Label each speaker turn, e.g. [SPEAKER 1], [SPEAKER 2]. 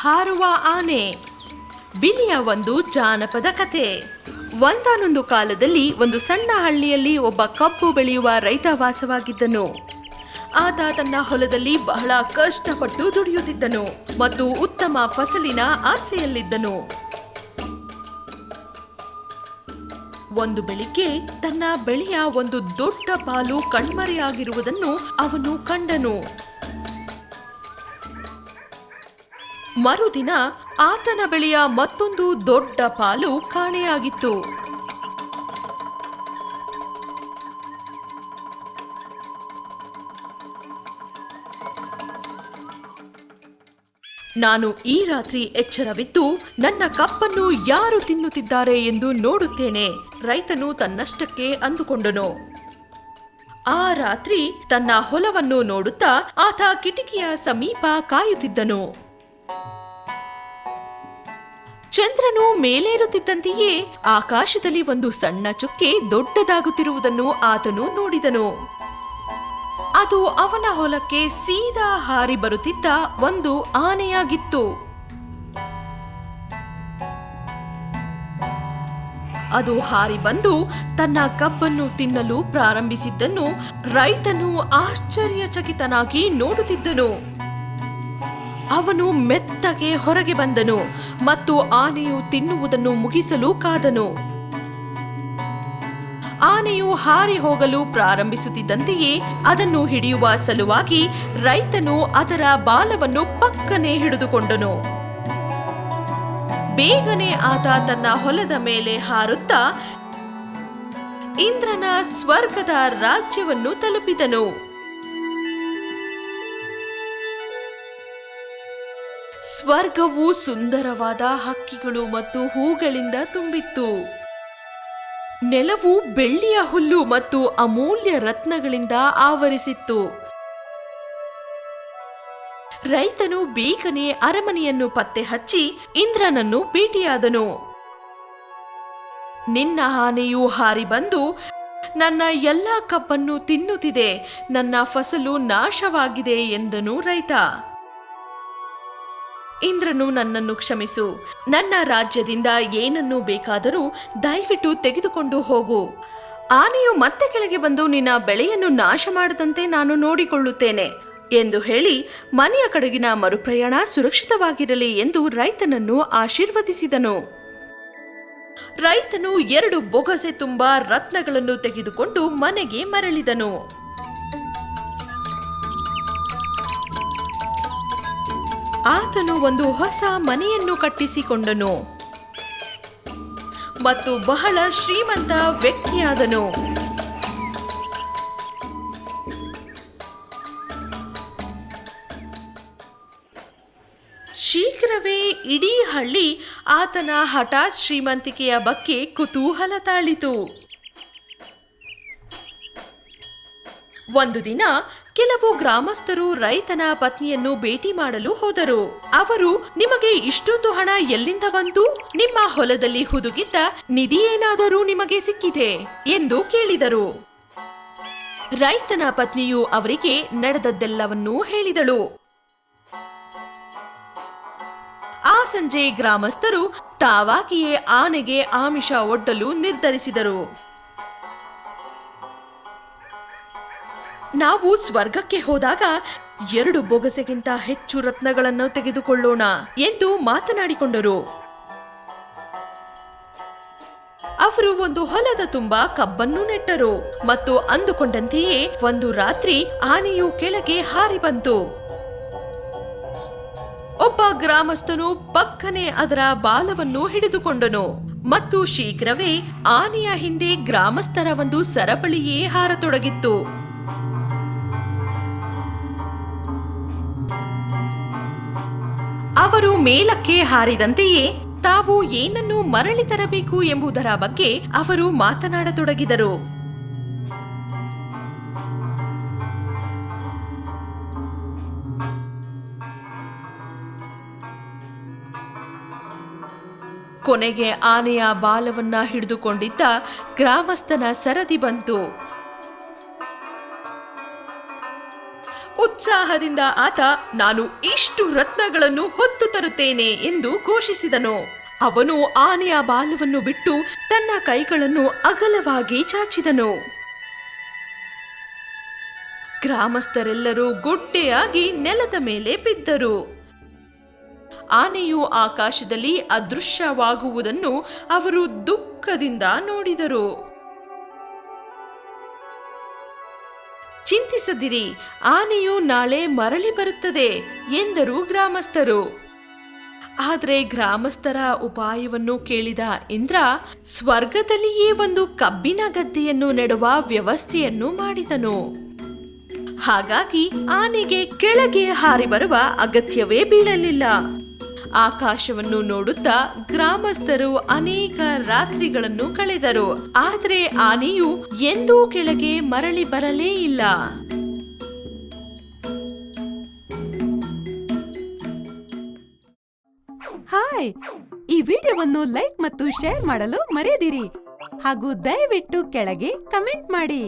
[SPEAKER 1] ಹಾರುವ ಆನೆ. ಬಿಳಿಯ ಒಂದು ಜಾನಪದ ಕಥೆ. ಒಂದಾನೊಂದು ಕಾಲದಲ್ಲಿ ಒಂದು ಸಣ್ಣ ಹಳ್ಳಿಯಲ್ಲಿ ಒಬ್ಬ ಕಬ್ಬು ಬೆಳೆಯುವ ರೈತ ವಾಸವಾಗಿದ್ದನು. ಆತ ತನ್ನ ಹೊಲದಲ್ಲಿ ಬಹಳ ಕಷ್ಟಪಟ್ಟು ದುಡಿಯುತ್ತಿದ್ದನು ಮತ್ತು ಉತ್ತಮ ಫಸಲಿನ ಆಸೆಯಲ್ಲಿದ್ದನು. ಒಂದು ಬೆಳಿಗ್ಗೆ ತನ್ನ ಬೆಳೆಯ ಒಂದು ದೊಡ್ಡ ಪಾಲು ಕಣ್ಮರೆಯಾಗಿರುವುದನ್ನು ಅವನು ಕಂಡನು. ಮರುದಿನ ಆತನ ಬೆಳೆಯ ಮತ್ತೊಂದು ದೊಡ್ಡ ಪಾಲು ಕಾಣೆಯಾಗಿತ್ತು. ನಾನು ಈ ರಾತ್ರಿ ಎಚ್ಚರವಿದ್ದು ನನ್ನ ಕಬ್ಬನ್ನು ಯಾರು ತಿನ್ನುತ್ತಿದ್ದಾರೆ ಎಂದು ನೋಡುತ್ತೇನೆ, ರೈತನು ತನ್ನಷ್ಟಕ್ಕೆ ಅಂದುಕೊಂಡನು. ಆ ರಾತ್ರಿ ತನ್ನ ಹೊಲವನ್ನು ನೋಡುತ್ತಾ ಆತ ಕಿಟಕಿಯ ಸಮೀಪ ಕಾಯುತ್ತಿದ್ದನು. ಚಂದ್ರನು ಮೇಲೇರುತ್ತಿದ್ದಂತೆಯೇ ಆಕಾಶದಲ್ಲಿ ಒಂದು ಸಣ್ಣ ಚುಕ್ಕೆ ದೊಡ್ಡದಾಗುತ್ತಿರುವುದನ್ನು ಆತನು ನೋಡಿದನು. ಅದು ಅವನ ಹೊಲಕ್ಕೆ ಸೀದಾ ಹಾರಿ ಬರುತ್ತಿದ್ದ ಒಂದು ಆನೆಯಾಗಿತ್ತು. ಅದು ಹಾರಿ ಬಂದು ತನ್ನ ಕಬ್ಬನ್ನು ತಿನ್ನಲು ಪ್ರಾರಂಭಿಸಿದ್ದನ್ನು ರೈತನು ಆಶ್ಚರ್ಯಚಕಿತನಾಗಿ ನೋಡುತ್ತಿದ್ದನು. ಅವನು ಮೆತ್ತಗೆ ಹೊರಗೆ ಬಂದನು ಮತ್ತು ಆನೆಯು ತಿನ್ನುವುದನ್ನು ಮುಗಿಸಲು ಕಾದನು. ಆನೆಯು ಹಾರಿ ಹೋಗಲು ಪ್ರಾರಂಭಿಸುತ್ತಿದ್ದಂತೆಯೇ ಅದನ್ನು ಹಿಡಿಯುವ ಸಲುವಾಗಿ ರೈತನು ಅದರ ಬಾಲವನ್ನು ಪಕ್ಕನೆ ಹಿಡಿದುಕೊಂಡನು. ಬೇಗನೆ ಆತ ತನ್ನ ಹೊಲದ ಮೇಲೆ ಹಾರುತ್ತಾ ಇಂದ್ರನ ಸ್ವರ್ಗದ ರಾಜ್ಯವನ್ನು ತಲುಪಿದನು. ಸ್ವರ್ಗವು ಸುಂದರವಾದ ಹಕ್ಕಿಗಳು ಮತ್ತು ಹೂಗಳಿಂದ ತುಂಬಿತ್ತು. ನೆಲವು ಬೆಳ್ಳಿಯ ಹುಲ್ಲು ಮತ್ತು ಅಮೂಲ್ಯ ರತ್ನಗಳಿಂದ ಆವರಿಸಿತ್ತು. ರೈತನು ಬೇಗನೆ ಅರಮನೆಯನ್ನು ಪತ್ತೆ ಹಚ್ಚಿ ಇಂದ್ರನನ್ನು ಭೇಟಿಯಾದನು. ನಿನ್ನ ಆನೆಯು ಹಾರಿ ಬಂದು ನನ್ನ ಎಲ್ಲಾ ಕಬ್ಬನ್ನು ತಿನ್ನುತ್ತಿದೆ, ನನ್ನ ಫಸಲು ನಾಶವಾಗಿದೆ ಎಂದನು ರೈತ. ಇಂದ್ರನು, ನನ್ನನ್ನು ಕ್ಷಮಿಸು, ನನ್ನ ರಾಜ್ಯದಿಂದ ಏನನ್ನು ಬೇಕಾದರೂ ದಯವಿಟ್ಟು ತೆಗೆದುಕೊಂಡು ಹೋಗು. ಆನೆಯು ಮತ್ತೆ ಕೆಳಗೆ ಬಂದು ನಿನ್ನ ಬೆಳೆಯನ್ನು ನಾಶ ಮಾಡದಂತೆ ನಾನು ನೋಡಿಕೊಳ್ಳುತ್ತೇನೆ ಎಂದು ಹೇಳಿ ಮನೆಯ ಕಡೆಗಿನ ಮರುಪ್ರಯಾಣ ಸುರಕ್ಷಿತವಾಗಿರಲಿ ಎಂದು ರೈತನನ್ನು ಆಶೀರ್ವದಿಸಿದನು. ರೈತನು 2 ಬೊಗಸೆ ತುಂಬ ರತ್ನಗಳನ್ನು ತೆಗೆದುಕೊಂಡು ಮನೆಗೆ ಮರಳಿದನು. ಆತನು ಒಂದು ಹೊಸ ಮನೆಯನ್ನು ಕಟ್ಟಿಸಿಕೊಂಡನು ಮತ್ತು ಬಹಳ ಶ್ರೀಮಂತ ವ್ಯಕ್ತಿಯಾದನು. ಶೀಘ್ರವೇ ಇಡೀ ಹಳ್ಳಿ ಆತನ ಹಠಾತ್ ಶ್ರೀಮಂತಿಕೆಯ ಬಗ್ಗೆ ಕುತೂಹಲ ತಾಳಿತು. ಒಂದು ದಿನ ಕೆಲವು ಗ್ರಾಮಸ್ಥರು ರೈತನ ಪತ್ನಿಯನ್ನು ಭೇಟಿ ಮಾಡಲು ಹೋದರು. ಅವರು, ನಿಮಗೆ ಇಷ್ಟೊಂದು ಹಣ ಎಲ್ಲಿಂದ ಬಂತು? ನಿಮ್ಮ ಹೊಲದಲ್ಲಿ ಹುದುಗಿದ್ದ ನಿಧಿ ಏನಾದರೂ ನಿಮಗೆ ಸಿಕ್ಕಿದೆ ಎಂದು ಕೇಳಿದರು. ರೈತನ ಪತ್ನಿಯು ಅವರಿಗೆ ನಡೆದದ್ದೆಲ್ಲವನ್ನೂ ಹೇಳಿದಳು. ಆ ಸಂಜೆ ಗ್ರಾಮಸ್ಥರು ತಾವಾಗಿಯೇ ಆನೆಗೆ ಆಮಿಷ ಒಡ್ಡಲು ನಿರ್ಧರಿಸಿದರು. ನಾವು ಸ್ವರ್ಗಕ್ಕೆ ಹೋದಾಗ 2 ಬೊಗಸೆಗಿಂತ ಹೆಚ್ಚು ರತ್ನಗಳನ್ನು ತೆಗೆದುಕೊಳ್ಳೋಣ ಎಂದು ಮಾತನಾಡಿಕೊಂಡರು. ಅವರು ಒಂದು ಹೊಲದ ತುಂಬಾ ಕಬ್ಬನ್ನು ನೆಟ್ಟರು ಮತ್ತು ಅಂದುಕೊಂಡಂತೆಯೇ ಒಂದು ರಾತ್ರಿ ಆನೆಯು ಕೆಳಗೆ ಹಾರಿ ಬಂತು. ಒಬ್ಬ ಗ್ರಾಮಸ್ಥನು ಪಕ್ಕನೆ ಅದರ ಬಾಲವನ್ನು ಹಿಡಿದುಕೊಂಡನು ಮತ್ತು ಶೀಘ್ರವೇ ಆನೆಯ ಹಿಂದೆ ಗ್ರಾಮಸ್ಥರ ಒಂದು ಸರಪಳಿಯೇ ಹಾರತೊಡಗಿತ್ತು. ಅವರು ಮೇಲಕ್ಕೆ ಹಾರಿದಂತೆಯೇ ತಾವು ಏನನ್ನು ಮರಳಿ ತರಬೇಕು ಎಂಬುದರ ಬಗ್ಗೆ ಅವರು ಮಾತನಾಡತೊಡಗಿದರು. ಕೊನೆಗೆ ಆನೆಯ ಬಾಲವನ್ನ ಹಿಡಿದುಕೊಂಡಿದ್ದ ಗ್ರಾಮಸ್ಥನ ಸರದಿ ಬಂತು. ಉತ್ಸಾಹದಿಂದ ಆತ ನಾನು ಇಷ್ಟು ರತ್ನಗಳನ್ನು ಹೊತ್ತು ತರುತ್ತೇನೆ ಎಂದು ಘೋಷಿಸಿದನು. ಅವನು ಆನೆಯ ಬಾಲವನ್ನು ಬಿಟ್ಟು ತನ್ನ ಕೈಗಳನ್ನು ಅಗಲವಾಗಿ ಚಾಚಿದನು. ಗ್ರಾಮಸ್ಥರೆಲ್ಲರೂ ಗುಡ್ಡೆಯಾಗಿ ನೆಲದ ಮೇಲೆ ಬಿದ್ದರು. ಆನೆಯು ಆಕಾಶದಲ್ಲಿ ಅದೃಶ್ಯವಾಗುವುದನ್ನು ಅವರು ದುಃಖದಿಂದ ನೋಡಿದರು. ಚಿಂತಿಸದಿರಿ, ಆನೆಯು ನಾಳೆ ಮರಳಿ ಬರುತ್ತದೆ ಎಂದರು ಗ್ರಾಮಸ್ಥರು. ಆದರೆ ಗ್ರಾಮಸ್ಥರ ಉಪಾಯವನ್ನು ಕೇಳಿದ ಇಂದ್ರ ಸ್ವರ್ಗದಲ್ಲಿಯೇ ಒಂದು ಕಬ್ಬಿನ ಗದ್ದೆಯನ್ನು ನೆಡುವ ವ್ಯವಸ್ಥೆಯನ್ನು ಮಾಡಿದನು. ಹಾಗಾಗಿ ಆನೆಗೆ ಕೆಳಗೆ ಹಾರಿ ಬರುವ ಅಗತ್ಯವೇ ಬೀಳಲಿಲ್ಲ. ಆಕಾಶವನ್ನು ನೋಡುತ್ತಾ ಗ್ರಾಮಸ್ಥರು ಅನೇಕ ರಾತ್ರಿಗಳನ್ನು ಕಳೆದರು. ಆದರೆ ಆನೆಯು ಎಂದೂ ಕೆಳಗೆ ಮರಳಿ ಬರಲೇ ಇಲ್ಲ.
[SPEAKER 2] ಹಾಯ್, ಈ ವಿಡಿಯೋವನ್ನು ಲೈಕ್ ಮತ್ತು ಶೇರ್ ಮಾಡಲು ಮರೆಯದಿರಿ ಹಾಗೂ ದಯವಿಟ್ಟು ಕೆಳಗೆ ಕಮೆಂಟ್ ಮಾಡಿ.